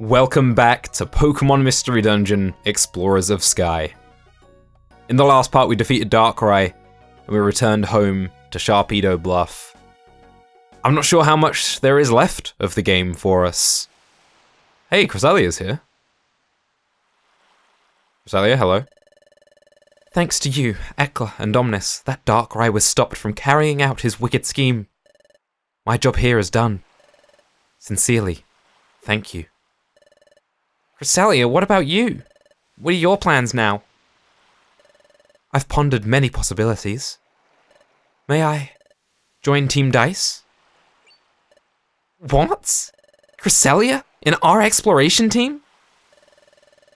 Welcome back to Pokémon Mystery Dungeon, Explorers of Sky. In the last part we defeated Darkrai, and we returned home to Sharpedo Bluff. I'm not sure how much there is left of the game for us. Hey, Cresselia's here. Cresselia, hello. Thanks to you, Ekla and Omnis, that Darkrai was stopped from carrying out his wicked scheme. My job here is done. Sincerely, thank you. Cresselia, what about you? What are your plans now? I've pondered many possibilities. May I join Team Dice? What? Cresselia? In our exploration team?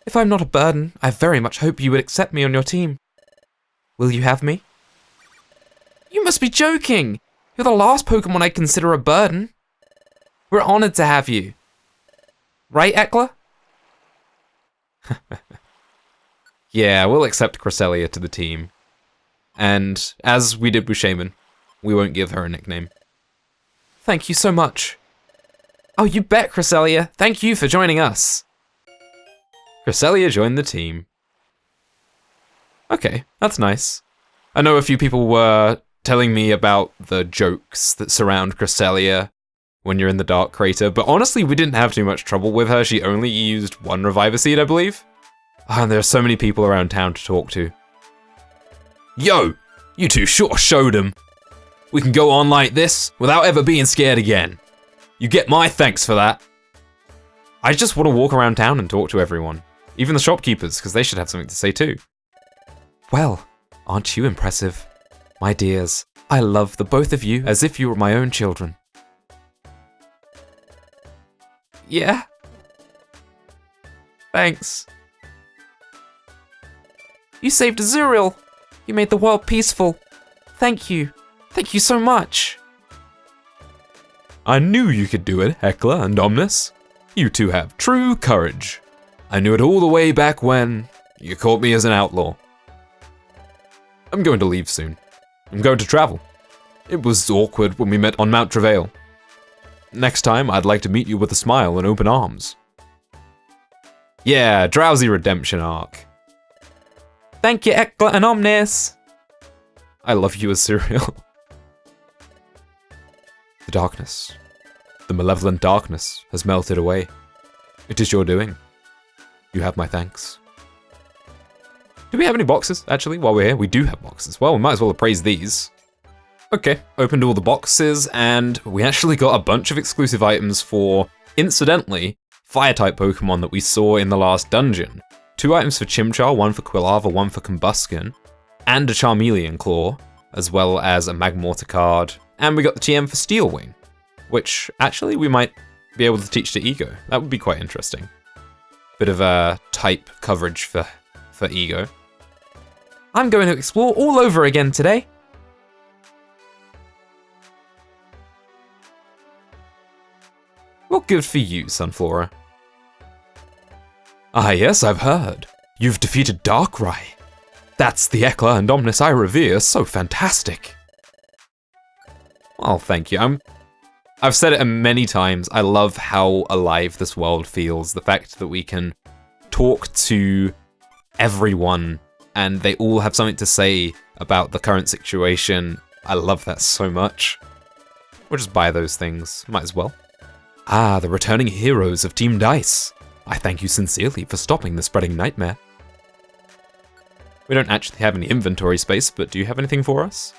If I'm not a burden, I very much hope you would accept me on your team. Will you have me? You must be joking! You're the last Pokémon I'd consider a burden. We're honored to have you. Right, Ekla? Yeah, we'll accept Cresselia to the team. And, as we did with Shaman, we won't give her a nickname. Thank you so much. Oh, you bet, Cresselia. Thank you for joining us. Cresselia joined the team. Okay, that's nice. I know a few people were telling me about the jokes that surround Cresselia when you're in the Dark Crater, but honestly, we didn't have too much trouble with her. She only used one Reviver Seed, I believe. And there are so many people around town to talk to. Yo, you two sure showed them. We can go on like this without ever being scared again. You get my thanks for that. I just want to walk around town and talk to everyone. Even the shopkeepers, because they should have something to say too. Well, aren't you impressive? My dears, I love the both of you as if you were my own children. Yeah? Thanks. You saved Azuriel! You made the world peaceful. Thank you. Thank you so much. I knew you could do it, Hecla and Omnis. You two have true courage. I knew it all the way back when you caught me as an outlaw. I'm going to leave soon. I'm going to travel. It was awkward when we met on Mount Travail. Next time, I'd like to meet you with a smile and open arms. Yeah, Drowsy Redemption arc. Thank you, Ekla and Omnis. I love you, Azuriel. The darkness, the malevolent darkness, has melted away. It is your doing. You have my thanks. Do we have any boxes, actually, while we're here? We do have boxes. Well, we might as well appraise these. Okay, opened all the boxes, and we actually got a bunch of exclusive items for, incidentally, Fire-type Pokemon that we saw in the last dungeon. 2 items for Chimchar, 1 for Quilava, 1 for Combusken, and a Charmeleon Claw, as well as a Magmortar card, and we got the TM for Steel Wing, which actually we might be able to teach to Ego. That would be quite interesting. Bit of a type coverage for Ego. I'm going to explore all over again today. Well, good for you, Sunflora. Ah yes, I've heard. You've defeated Darkrai. That's the Ekla and Omnis I revere, so fantastic. Well, thank you. I've said it many times, I love how alive this world feels. The fact that we can talk to everyone and they all have something to say about the current situation. I love that so much. We'll just buy those things, might as well. Ah, the returning heroes of Team Dice. I thank you sincerely for stopping the spreading nightmare. We don't actually have any inventory space, but do you have anything for us?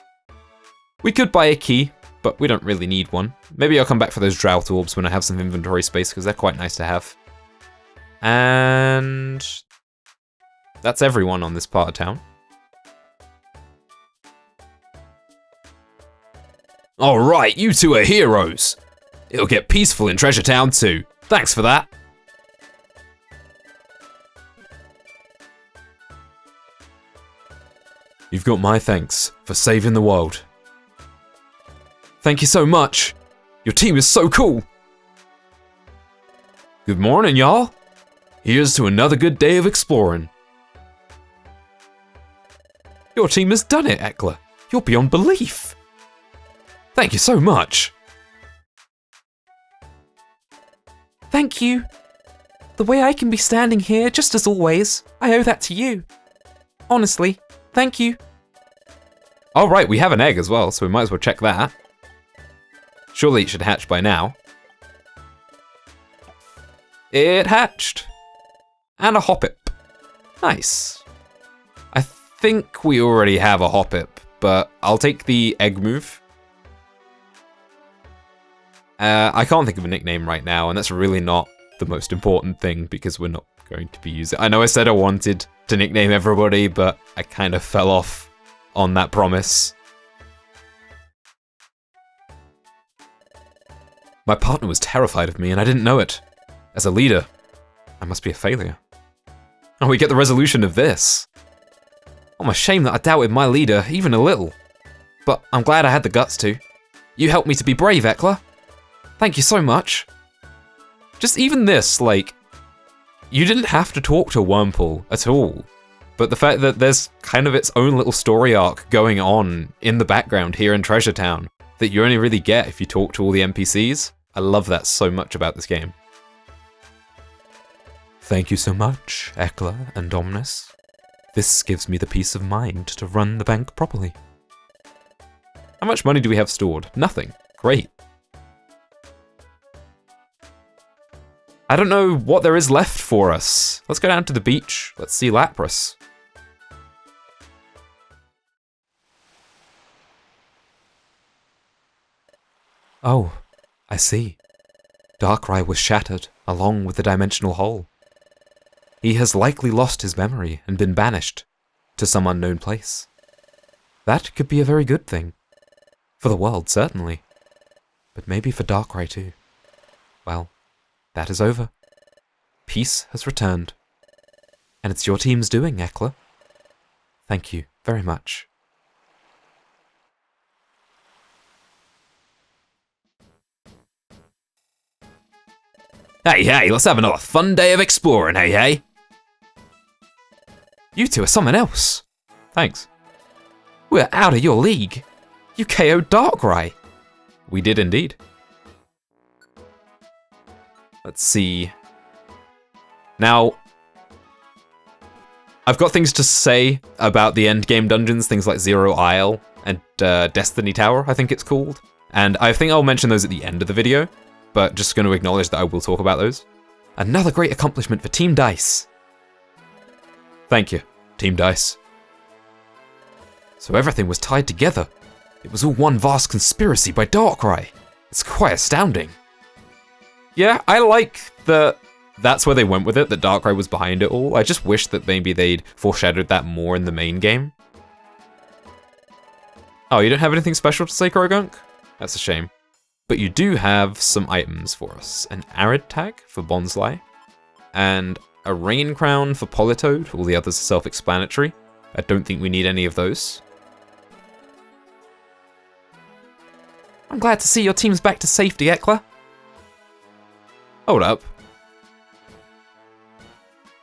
We could buy a key, but we don't really need one. Maybe I'll come back for those Drought Orbs when I have some inventory space, because they're quite nice to have. And that's everyone on this part of town. Alright, you two are heroes! It'll get peaceful in Treasure Town too. Thanks for that. You've got my thanks for saving the world. Thank you so much. Your team is so cool. Good morning, y'all. Here's to another good day of exploring. Your team has done it, Ekla. You're beyond belief. Thank you so much. Thank you. The way I can be standing here, just as always, I owe that to you. Honestly, thank you. Oh right, we have an egg as well, so we might as well check that. Surely it should hatch by now. It hatched. And a hoppip. Nice. I think we already have a hoppip, but I'll take the egg move. I can't think of a nickname right now, and that's really not the most important thing because we're not going to be using it. I know I said I wanted to nickname everybody, but I kind of fell off on that promise. My partner was terrified of me and I didn't know it. As a leader, I must be a failure. Oh, we get the resolution of this. Oh, my shame that I doubted my leader, even a little. But I'm glad I had the guts to. You helped me to be brave, Ekla. Thank you so much. Just even this, like, you didn't have to talk to Wurmple at all. But the fact that there's kind of its own little story arc going on in the background here in Treasure Town that you only really get if you talk to all the NPCs, I love that so much about this game. Thank you so much, Ekla and Omnis. This gives me the peace of mind to run the bank properly. How much money do we have stored? Nothing. Great. I don't know what there is left for us. Let's go down to the beach. Let's see Lapras. Oh, I see. Darkrai was shattered, along with the dimensional hole. He has likely lost his memory and been banished to some unknown place. That could be a very good thing. For the world, certainly. But maybe for Darkrai too. Well, that is over. Peace has returned. And it's your team's doing, Ekla. Thank you very much. Hey, let's have another fun day of exploring, hey. You two are someone else. Thanks. We're out of your league. You KO'd Darkrai. We did indeed. Let's see. Now, I've got things to say about the endgame dungeons, things like Zero Isle and Destiny Tower, I think it's called. And I think I'll mention those at the end of the video, but just going to acknowledge that I will talk about those. Another great accomplishment for Team Dice. Thank you, Team Dice. So everything was tied together. It was all one vast conspiracy by Darkrai. It's quite astounding. Yeah, I like that that's where they went with it, that Darkrai was behind it all. I just wish that maybe they'd foreshadowed that more in the main game. Oh, you don't have anything special to say, Krogunk? That's a shame. But you do have some items for us. An Arid tag for Bonsly, and a Rain Crown for Politoed. All the others are self-explanatory. I don't think we need any of those. I'm glad to see your team's back to safety, Ekla. Hold up.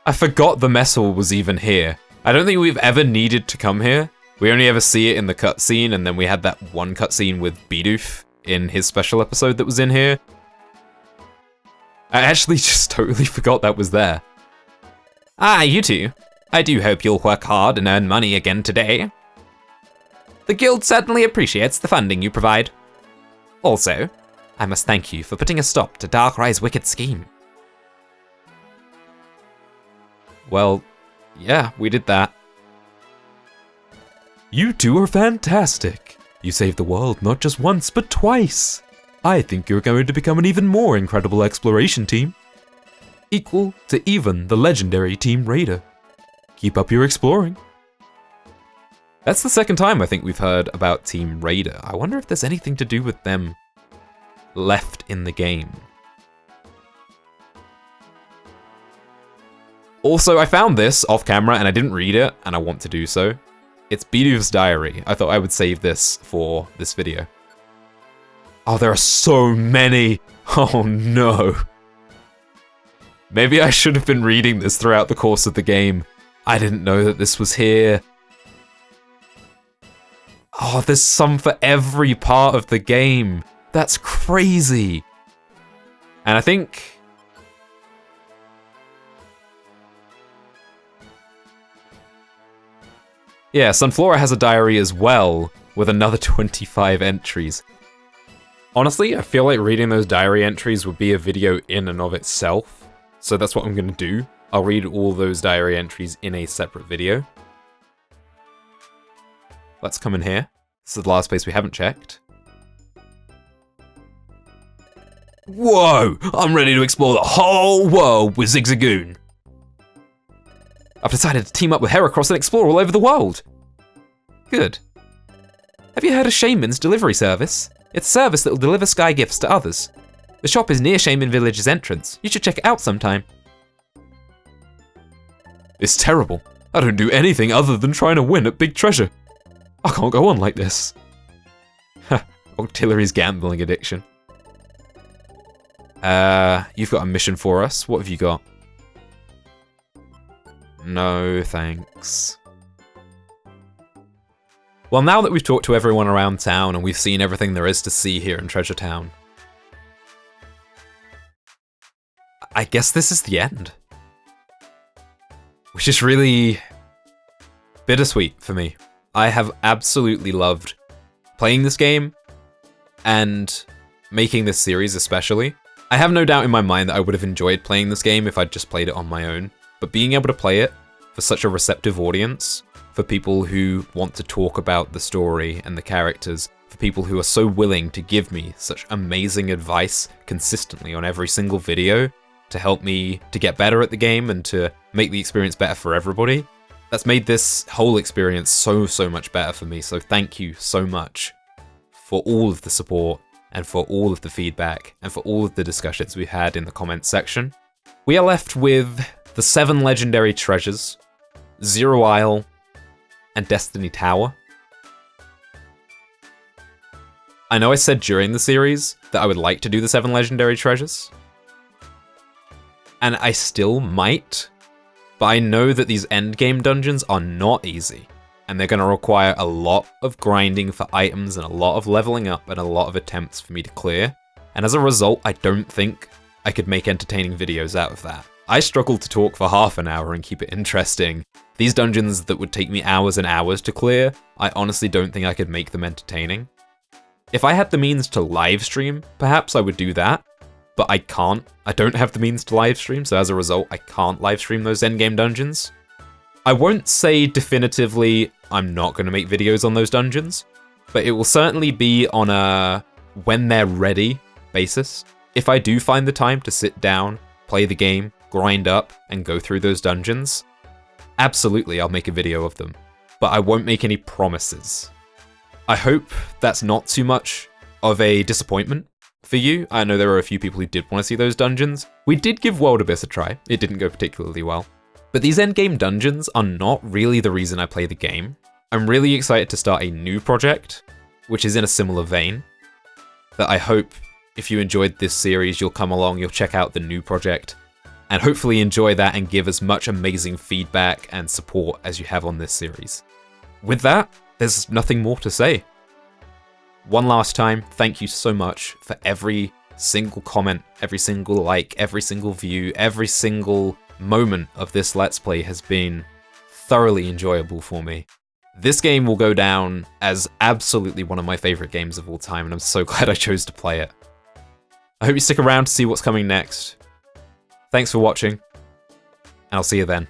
I forgot the Messel was even here. I don't think we've ever needed to come here. We only ever see it in the cutscene, and then we had that one cutscene with Bidoof in his special episode that was in here. I actually just totally forgot that was there. Ah, you two. I do hope you'll work hard and earn money again today. The guild certainly appreciates the funding you provide. Also, I must thank you for putting a stop to Darkrai's wicked scheme. Well, yeah, we did that. You two are fantastic. You saved the world not just once, but twice. I think you're going to become an even more incredible exploration team. Equal to even the legendary Team Raider. Keep up your exploring. That's the second time I think we've heard about Team Raider. I wonder if there's anything to do with them left in the game. Also, I found this off camera and I didn't read it, and I want to do so. It's Bidoof's diary. I thought I would save this for this video. Oh, there are so many. Oh no. Maybe I should have been reading this throughout the course of the game. I didn't know that this was here. Oh, there's some for every part of the game. That's crazy. And I think Yeah, Sunflora has a diary as well, with another 25 entries. Honestly, I feel like reading those diary entries would be a video in and of itself, so that's what I'm going to do. I'll read all those diary entries in a separate video. Let's come in here. This is the last place we haven't checked. Whoa! I'm ready to explore the whole world with Zigzagoon! I've decided to team up with Heracross and explore all over the world! Good. Have you heard of Shaman's delivery service? It's a service that will deliver sky gifts to others. The shop is near Shaman Village's entrance. You should check it out sometime. It's terrible. I don't do anything other than trying to win at Big Treasure. I can't go on like this. Ha, Octillery's gambling addiction. You've got a mission for us. What have you got? No, thanks. Well, now that we've talked to everyone around town and we've seen everything there is to see here in Treasure Town, I guess this is the end. Which is really bittersweet for me. I have absolutely loved playing this game and making this series especially. I have no doubt in my mind that I would have enjoyed playing this game if I'd just played it on my own, but being able to play it for such a receptive audience, for people who want to talk about the story and the characters, for people who are so willing to give me such amazing advice consistently on every single video to help me to get better at the game and to make the experience better for everybody, that's made this whole experience so much better for me. So thank you so much for all of the support and for all of the feedback and for all of the discussions we had in the comments section. We are left with the 7 legendary treasures, Zero Isle, and Destiny Tower. I know I said during the series that I would like to do the 7 legendary treasures, and I still might, but I know that these endgame dungeons are not easy, and they're going to require a lot of grinding for items and a lot of leveling up and a lot of attempts for me to clear, and as a result, I don't think I could make entertaining videos out of that. I struggle to talk for half an hour and keep it interesting. These dungeons that would take me hours and hours to clear, I honestly don't think I could make them entertaining. If I had the means to live stream, perhaps I would do that, but I can't. I don't have the means to live stream, so as a result, I can't live stream those endgame dungeons. I won't say definitively I'm not going to make videos on those dungeons, but it will certainly be on a when they're ready basis. If I do find the time to sit down, play the game, grind up, and go through those dungeons, absolutely I'll make a video of them, but I won't make any promises. I hope that's not too much of a disappointment for you. I know there are a few people who did want to see those dungeons. We did give World Abyss a try. It didn't go particularly well. But these endgame dungeons are not really the reason I play the game. I'm really excited to start a new project, which is in a similar vein, that I hope if you enjoyed this series, you'll come along, you'll check out the new project, and hopefully enjoy that and give as much amazing feedback and support as you have on this series. With that, there's nothing more to say. One last time, thank you so much for every single comment, every single like, every single view, every single moment of this Let's Play has been thoroughly enjoyable for me. This game will go down as absolutely one of my favorite games of all time, and I'm so glad I chose to play it. I hope you stick around to see what's coming next. Thanks for watching, and I'll see you then.